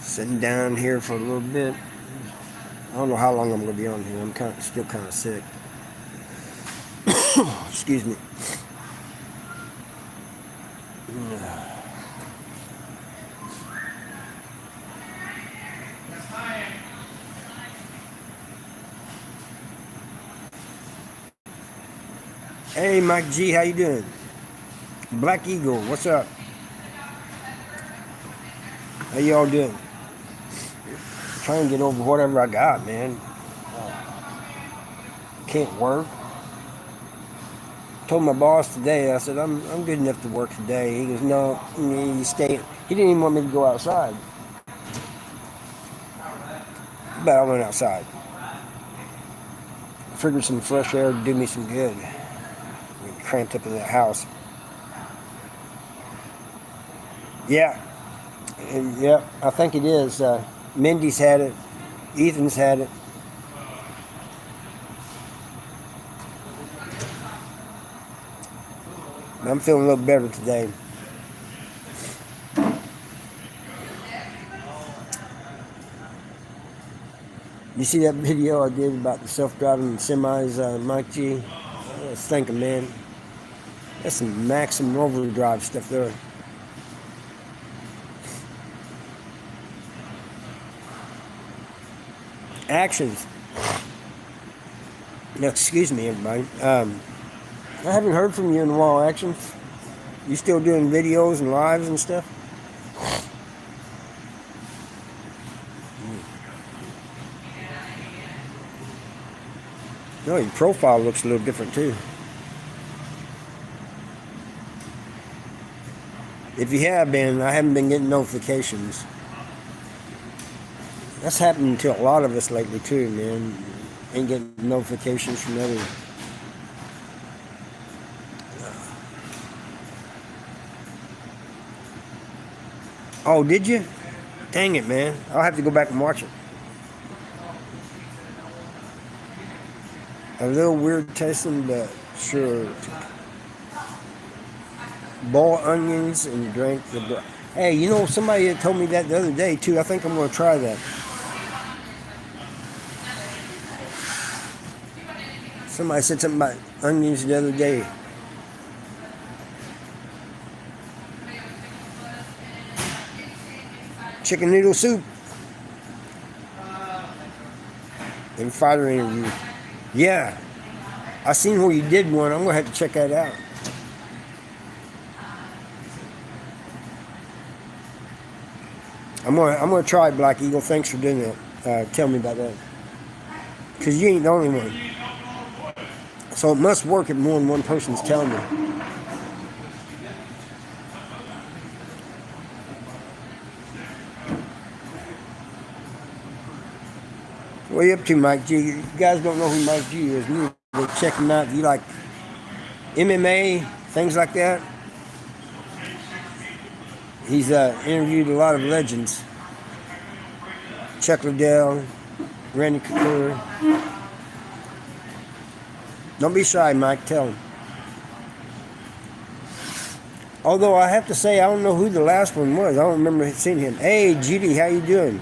Sitting down here for a little bit. I don't know how long I'm going to be on here. I'm still kind of sick. Excuse me. Hey, Mike G, how you doing? Black Eagle, what's up? How y'all doing? Trying to get over whatever I got, man. Can't work. Told my boss today, I said, I'm good enough to work today. He goes, no, you stay. He didn't even want me to go outside. But I went outside. Figured some fresh air would do me some good. I'm cramped up in that house. Yeah. Yeah, I think it is. Mindy's had it. Ethan's had it. I'm feeling a little better today. You see that video I did about the self-driving semis, Mike G? I was thinking, man, that's some maximum overdrive stuff there. Actions. No, excuse me, everybody. I haven't heard from you in a while, Actions. You still doing videos and lives and stuff? No, your profile looks a little different too. If you have been, I haven't been getting notifications. That's happening to a lot of us lately too, man. Ain't getting notifications from others. Oh, did you? Dang it, man. I'll have to go back and watch it. A little weird tasting, but sure. Boil onions and drink the broth. Hey, you know, somebody had told me that the other day too. I think I'm going to try that. Somebody said something about onions the other day. Chicken noodle soup. In fighter interview. Yeah. I seen where you did one. I'm going to have to check that out. I'm gonna try it, Black Eagle. Thanks for doing that. Tell me about that. Because you ain't the only one. So it must work if more than one person's telling me. What are you up to, Mike G? You guys don't know who Mike G is. You need to check him out if you like MMA, things like that. He's interviewed a lot of legends. Chuck Liddell, Randy Couture. Don't be shy, Mike. Tell him. Although I have to say, I don't know who the last one was. I don't remember seeing him. Hey, Judy, how you doing?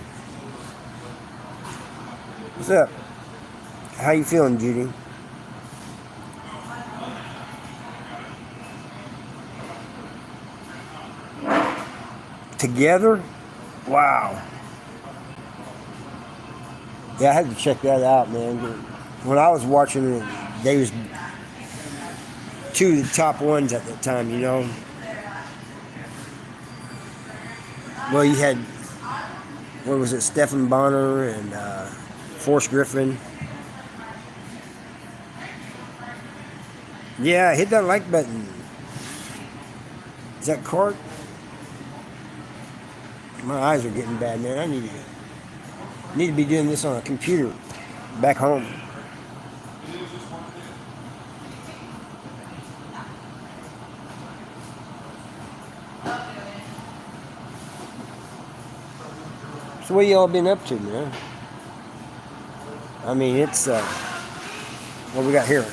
What's up? How you feeling, Judy? Together? Wow. Yeah, I had to check that out, man. When I was watching it, they was two of the top ones at the time, you know. Well, you had, what was it, Stephen Bonner and Forrest Griffin. Yeah, hit that like button. Is that Court? My eyes are getting bad, man. I need to be doing this on a computer back home. So what y'all been up to, man? I mean, it's, what we got here?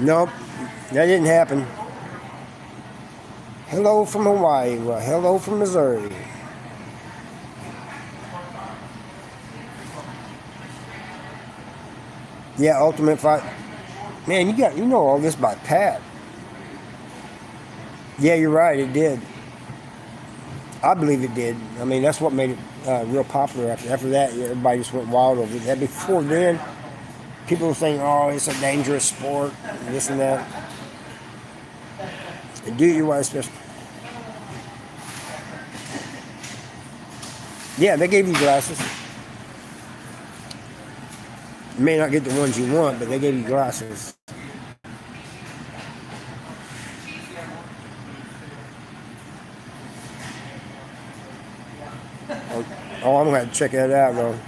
Nope, that didn't happen. Hello from Hawaii. Well, hello from Missouri. Yeah, Ultimate Fight. Man, you know all this by Pat. Yeah, you're right. It did. I believe it did. I mean, that's what made it real popular. After that, everybody just went wild over it. That before then, people were saying, "Oh, it's a dangerous sport," and this and that. And do your wife special. Yeah, they gave you glasses. You may not get the ones you want, but they gave you glasses. Oh, I'm gonna have to check that out, though.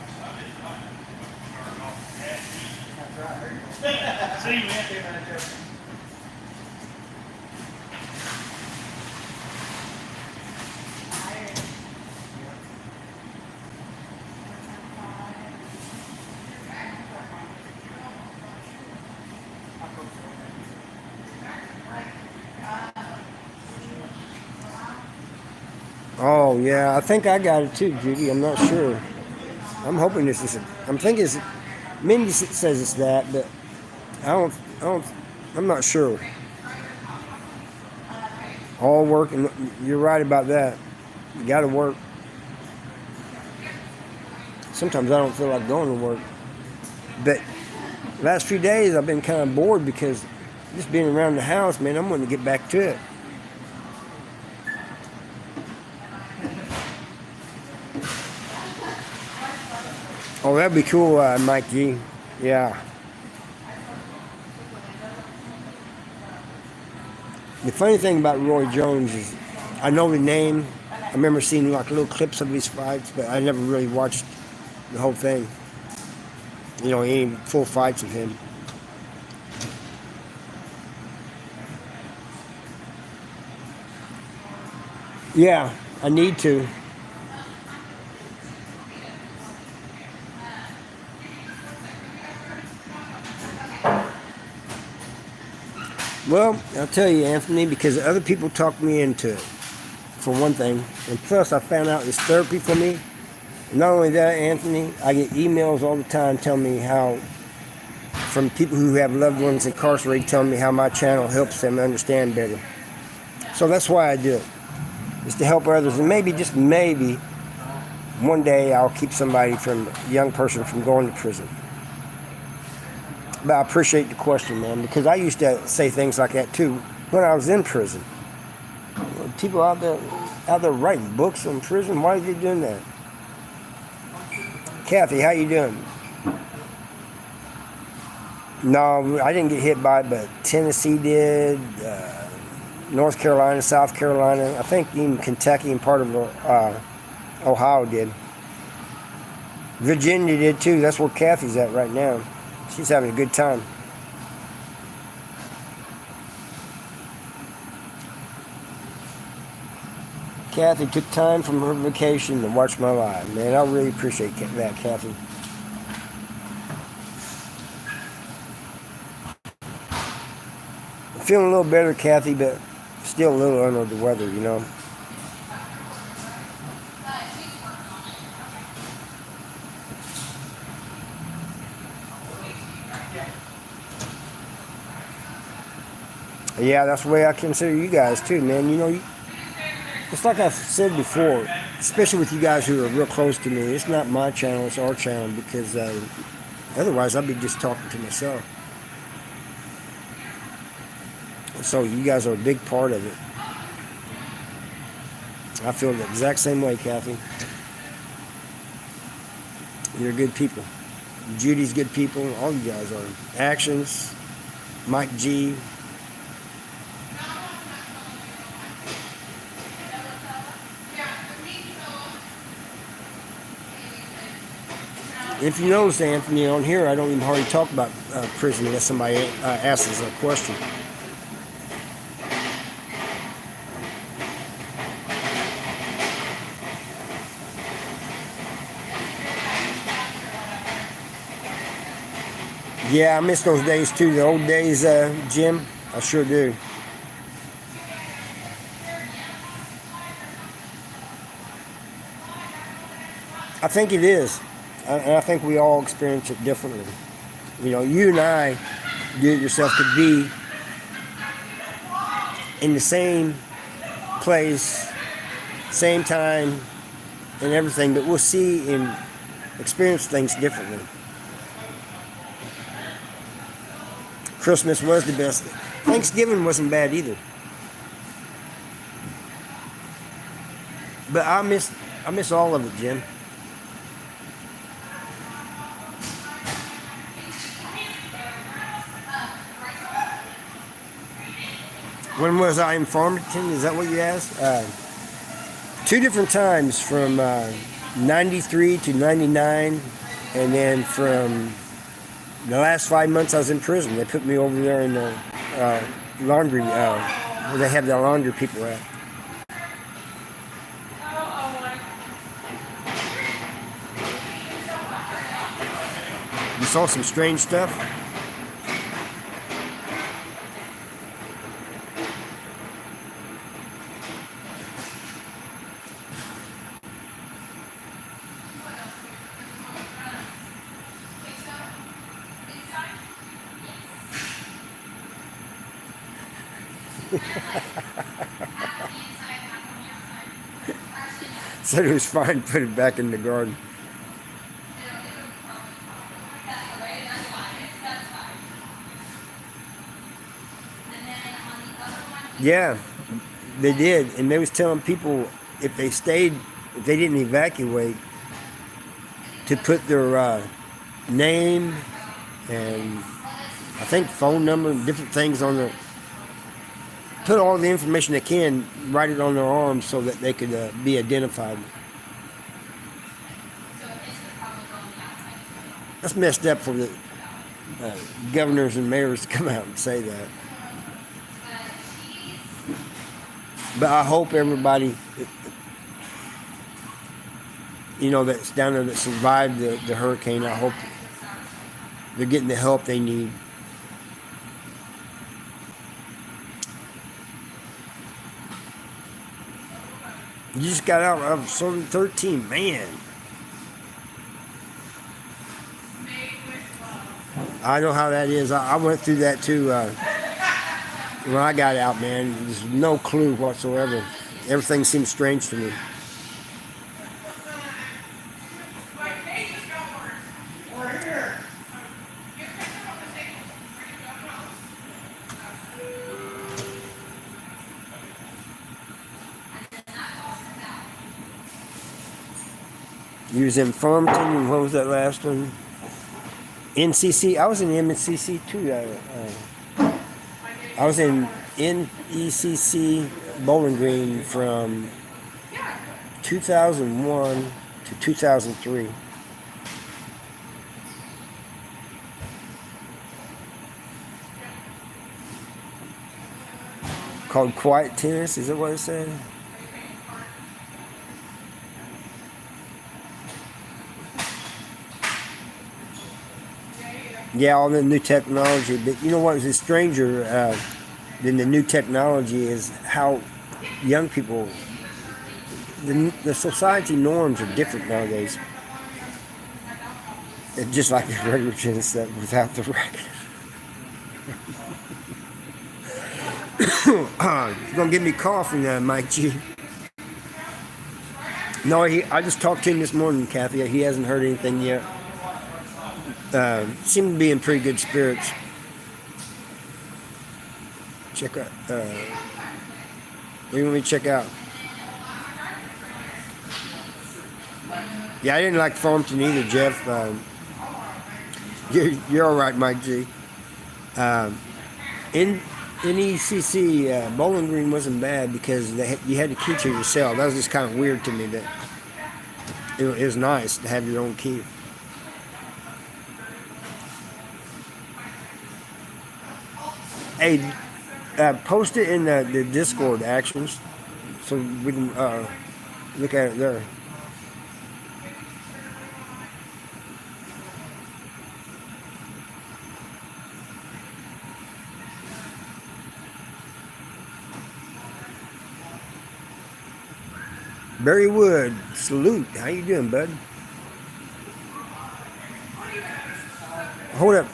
Oh yeah, I think I got it too, Judy. I'm not sure. I'm hoping this is. I'm thinking it's. Mindy says it's that, but I don't. I don't. I'm not sure. All work, and you're right about that. You got to work. Sometimes I don't feel like going to work, but last few days I've been kind of bored because just being around the house, man. I'm wanting to get back to it. Oh, that'd be cool, Mike G. Yeah. The funny thing about Roy Jones is I know the name. I remember seeing like little clips of his fights, but I never really watched the whole thing. You know, any full fights of him. Yeah, I need to. Well, I'll tell you, Anthony, because other people talked me into it, for one thing. And plus, I found out it's therapy for me. And not only that, Anthony, I get emails all the time telling me how, from people who have loved ones incarcerated, telling me how my channel helps them understand better. So that's why I do it, is to help others. And maybe, just maybe, one day I'll keep somebody from, a young person from going to prison. But I appreciate the question, man, because I used to say things like that too when I was in prison. People out there writing books in prison. Why are they doing that? Kathy, how you doing? No, I didn't get hit by it, but Tennessee did, North Carolina, South Carolina, I think even Kentucky and part of Ohio did. Virginia did too. That's where Kathy's at right now. She's having a good time. Kathy took time from her vacation to watch my live. Man, I really appreciate that, Kathy. I'm feeling a little better, Kathy, but still a little under the weather, you know. Yeah, that's the way I consider you guys too, man. You know, it's like I've said before, especially with you guys who are real close to me. It's not my channel; it's our channel, because otherwise I'd be just talking to myself. So you guys are a big part of it. I feel the exact same way, Kathy. You're good people. Judy's good people. All you guys are. Actions, Mike G. If you notice, Anthony, on here, I don't even hardly talk about prison unless somebody asks us a question. Yeah, I miss those days too. The old days, Jim. I sure do. I think it is. And I think we all experience it differently. You know, you and I, do it yourself, could be in the same place, same time, and everything, but we'll see and experience things differently. Christmas was the best. Thanksgiving wasn't bad either. But I miss all of it, Jim. When was I in Farmington? Is that what you asked? Two different times, from 93 to 99, and then from the last 5 months I was in prison. They put me over there in the laundry, where they have the laundry people at. You saw some strange stuff? Said it was fine, put it back in the garden. Yeah, they did. And they was telling people if they stayed, if they didn't evacuate, to put their name and I think phone number and different things on the, put all the information they can, write it on their arms so that they could be identified. That's messed up for the governors and mayors to come out and say that. But I hope everybody, you know, that's down there that survived the hurricane, I hope they're getting the help they need. You just got out of Zone 13, man. I know how that is. I went through that too. When I got out, man, there's no clue whatsoever. Everything seemed strange to me. You was in Farmington, and what was that last one? NCC. I was in MCC too. I was in NECC Bowling Green from 2001 to 2003. Called Quiet Tennis. Is that what it said? Yeah, all the new technology. But you know what is stranger than the new technology is how young people, the society norms are different nowadays. It's just like the regular tennis set without the racket. You're going to give me coffee now, Mike G. No, I just talked to him this morning, Kathy. He hasn't heard anything yet. Seem to be in pretty good spirits. Check out. What do you want me to check out? Yeah, I didn't like Farmington either, Jeff. You're all right, Mike G. In NECC, Bowling Green wasn't bad because you had the key to yourself. That was just kind of weird to me. That it was nice to have your own key. Hey, post it in the Discord actions so we can look at it there. Barry Wood, salute. How you doing, bud? Hold up.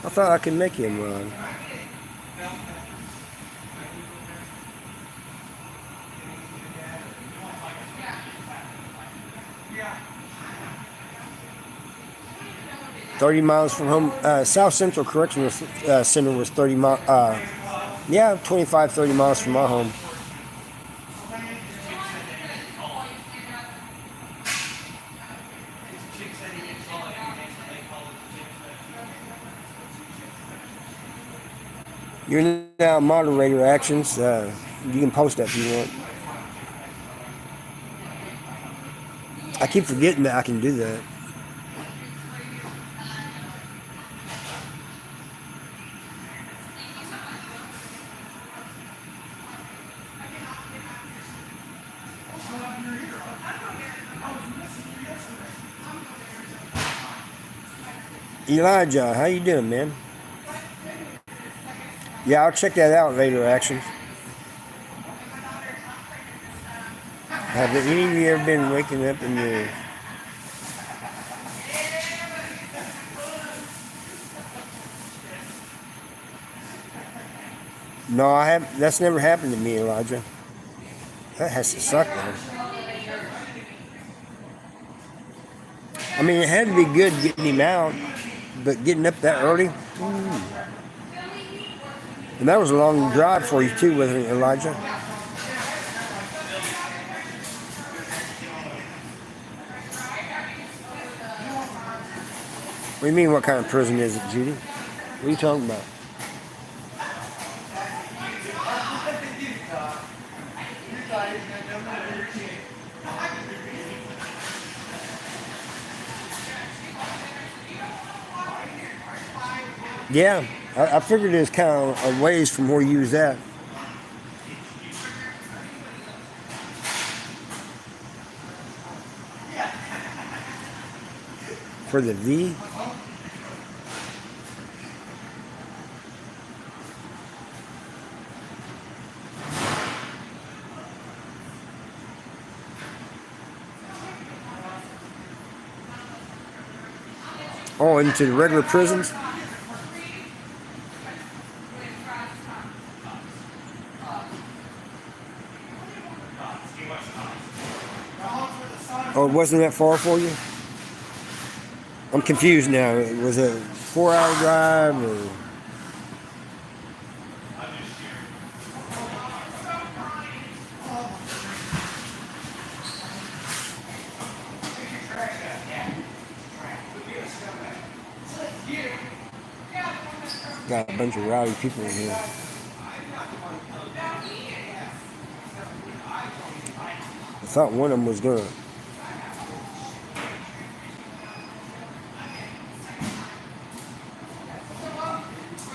I thought I could make him run. $30 from home. South Central Correctional Center was 30 miles. Yeah, 25, 30 miles from my home. You're now moderator actions. You can post that if you want. I keep forgetting that I can do that. Elijah, how you doing, man? Yeah, I'll check that out later, actions. Have any of you ever been waking up in the... No, I have. That's never happened to me, Elijah. That has to suck, man. I mean, it had to be good getting him out, but getting up that early... And that was a long drive for you, too, wasn't it, Elijah? What do you mean, what kind of prison is it, Judy? What are you talking about? Yeah, I figured it was kind of a ways from where you was at. For the V? Oh, into the regular prisons? Oh, wasn't that far for you? I'm confused now. Was it a 4-hour drive or? Got a bunch of rowdy people in here. I thought one of them was gonna.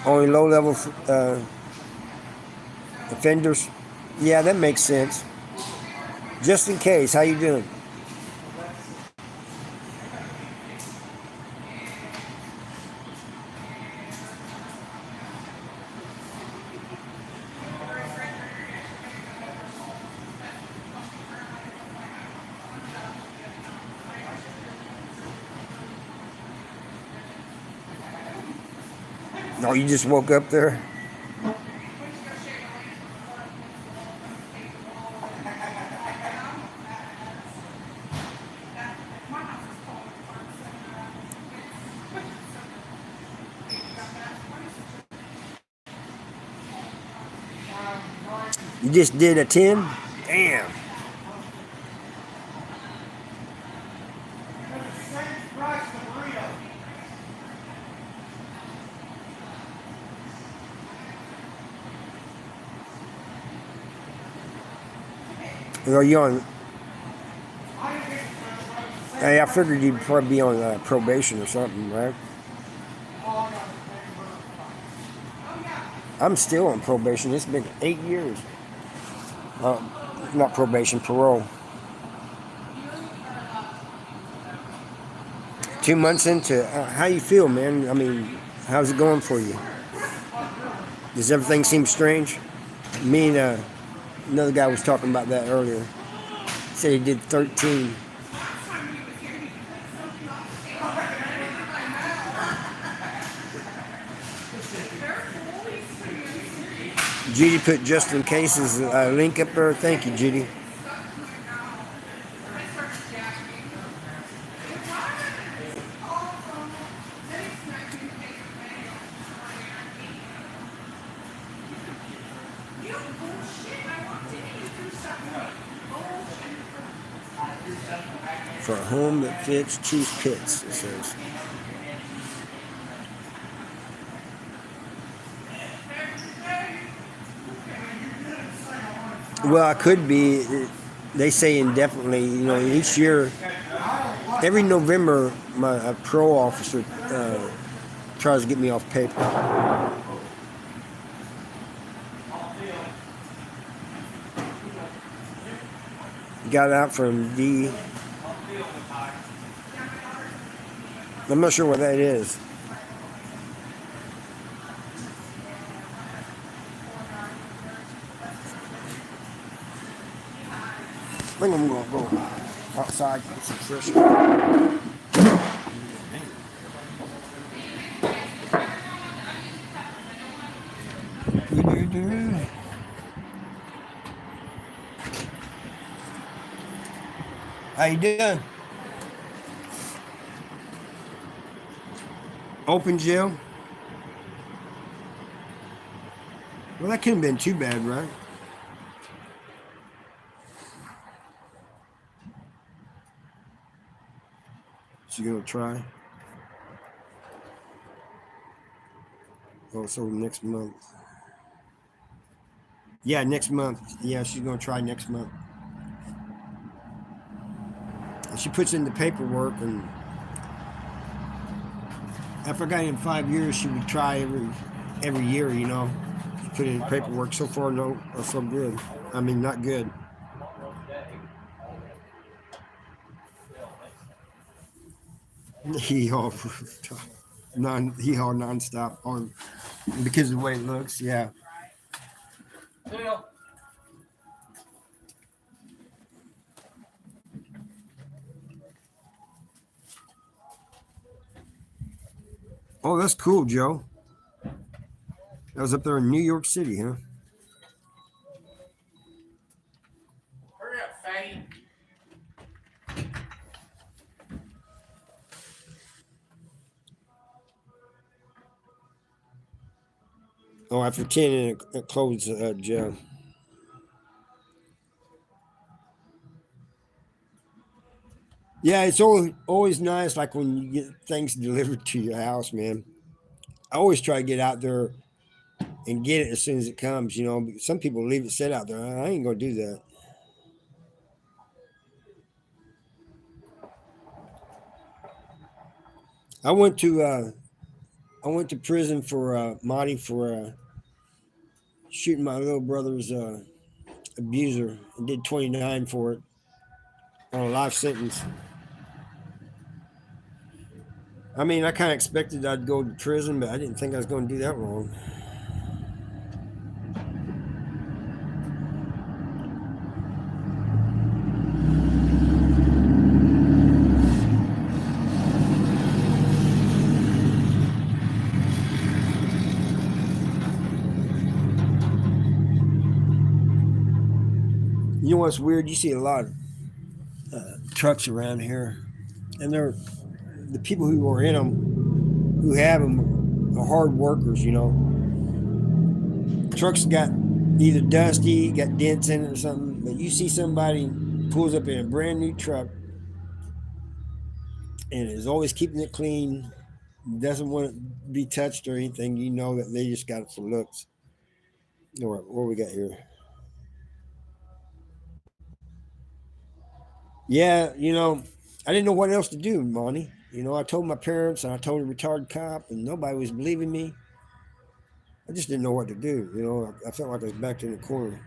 Only low-level offenders. Yeah, that makes sense. Just in case, how you doing? No, you just woke up there? You just did a 10? Damn. Are you on? Hey, I figured you'd probably be on probation or something, right? I'm still on probation. It's been 8 years. Not probation, parole. 2 months into how you feel, man? I mean, how's it going for you? Does everything seem strange? Me and another guy was talking about that earlier. Said he did 13. Judy put just in case's link up there. Thank you, Judy. For a home that fits, choose Pitts, it says. Well, I could be. They say indefinitely. You know, each year, every November, my parole officer tries to get me off paper. Got out from D. I'm not sure what that is. I think I'm gonna go outside and get some fresh air. How you doing? Open jail? Well, that couldn't have been too bad, right? She's gonna try. Oh, so next month. Yeah, next month. Yeah, she's gonna try next month. And she puts in the paperwork, and after I got in 5 years, she would try every year. You know, she put in the paperwork. So far, no, so good. I mean, not good. Hee haw, hee haw nonstop on because of the way it looks. Yeah. Oh, that's cool, Joe. That was up there in New York City, huh? Hurry up, fatty. Oh, after 10, it closed jail. Yeah, it's always nice, like when you get things delivered to your house, man. I always try to get out there and get it as soon as it comes. You know, some people leave it set out there. I ain't gonna do that. I went to prison for Monty for shooting my little brother's abuser and did 29 for it on a life sentence. I mean, I kind of expected I'd go to prison, but I didn't think I was going to do that long. You know what's weird? You see a lot of trucks around here, and they're the people who are in them, who have them, are hard workers. You know, trucks got either dusty, got dents in it or something. But you see somebody pulls up in a brand new truck and is always keeping it clean, doesn't want it to be touched or anything. You know that they just got it for looks. All right, what we got here? Yeah, you know, I didn't know what else to do, Monty. You know, I told my parents and I told a retarded cop, and nobody was believing me. I just didn't know what to do. You know, I felt like I was backed in the corner.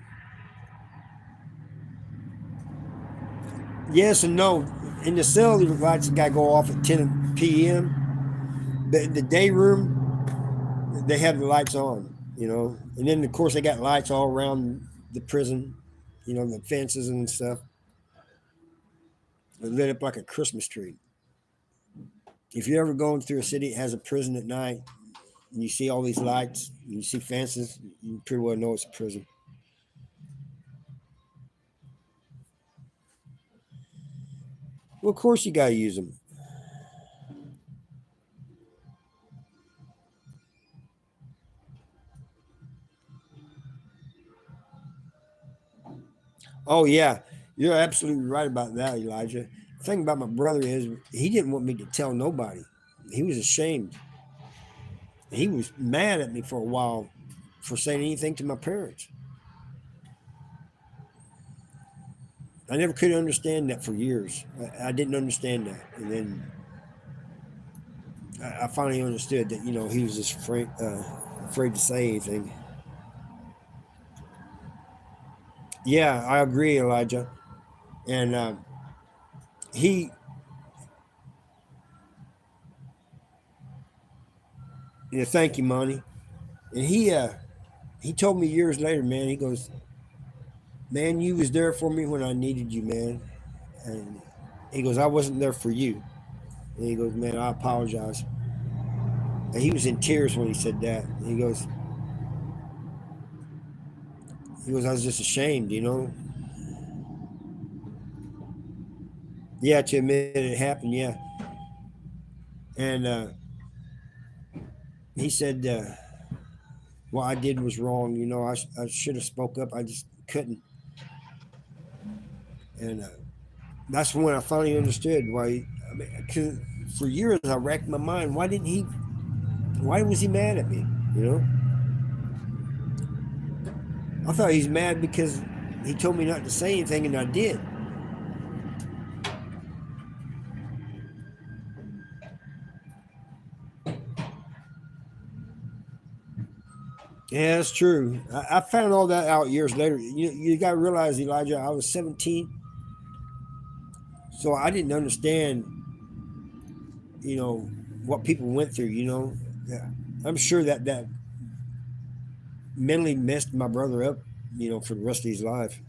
Yes and no. In the cell, the lights got to go off at 10 p.m. The day room, they have the lights on, and then of course they got lights all around the prison, the fences and stuff. They're lit up like a Christmas tree. If you're ever going through a city that has a prison at night, and you see all these lights, and you see fences, you pretty well know it's a prison. Well, of course you got to use them. Oh yeah, you're absolutely right about that, Elijah. The thing about my brother is he didn't want me to tell nobody. He was ashamed. He was mad at me for a while for saying anything to my parents. I never could understand that for years. I didn't understand that, and then I finally understood that he was just afraid to say anything. Yeah, I agree, Elijah. And he, thank you, Monty. And he told me years later, man. He goes, "Man, you was there for me when I needed you, man." And he goes, "I wasn't there for you." And he goes, "Man, I apologize." And he was in tears when he said that. And he goes, "I was just ashamed. Yeah, to admit it happened, yeah. And he said, what I did was wrong. I should have spoke up. I just couldn't. And that's when I finally understood why. Cause for years I racked my mind. Why was he mad at me? You know, I thought he's mad because he told me not to say anything, and I did. Yeah, that's true. I found all that out years later. You got to realize, Elijah, I was 17, so I didn't understand, you know, what people went through. Yeah. I'm sure that mentally messed my brother up, for the rest of his life.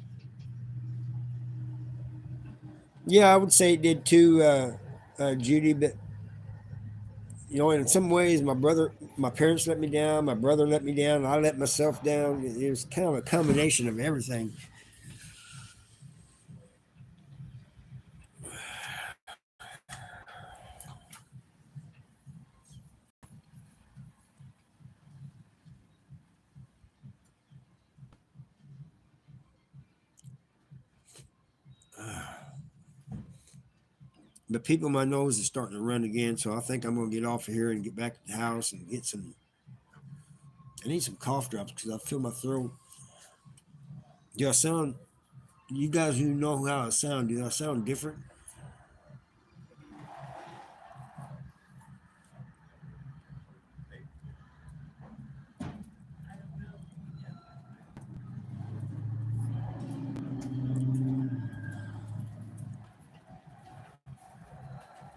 Yeah, I would say it did too, Judy. But in some ways, my parents let me down. My brother let me down. I let myself down. It was kind of a combination of everything. The people in my nose is starting to run again, so I think I'm gonna get off of here and get back to the house and get some. I need some cough drops because I feel my throat. Do I sound? You guys who know how I sound, do I sound different?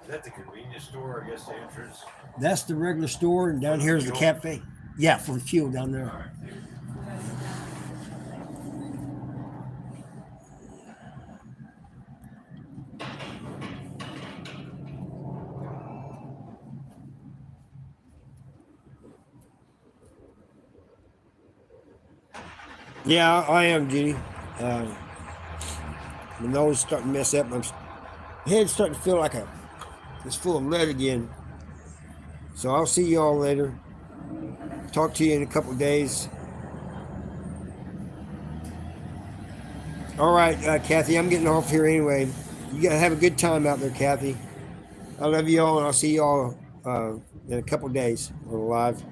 Is that the convenience store? I guess the entrance. That's the regular store, and down here is the cafe. Yeah, for the fuel down All there. right. Yeah, I am, Judy. Uh, my nose is starting to mess up. My head's starting to feel like it's full of lead again. So I'll see you all later. Talk to you in a couple of days. All right, Kathy, I'm getting off here anyway. You gotta have a good time out there, Kathy. I love you all, and I'll see you all in a couple of days on live.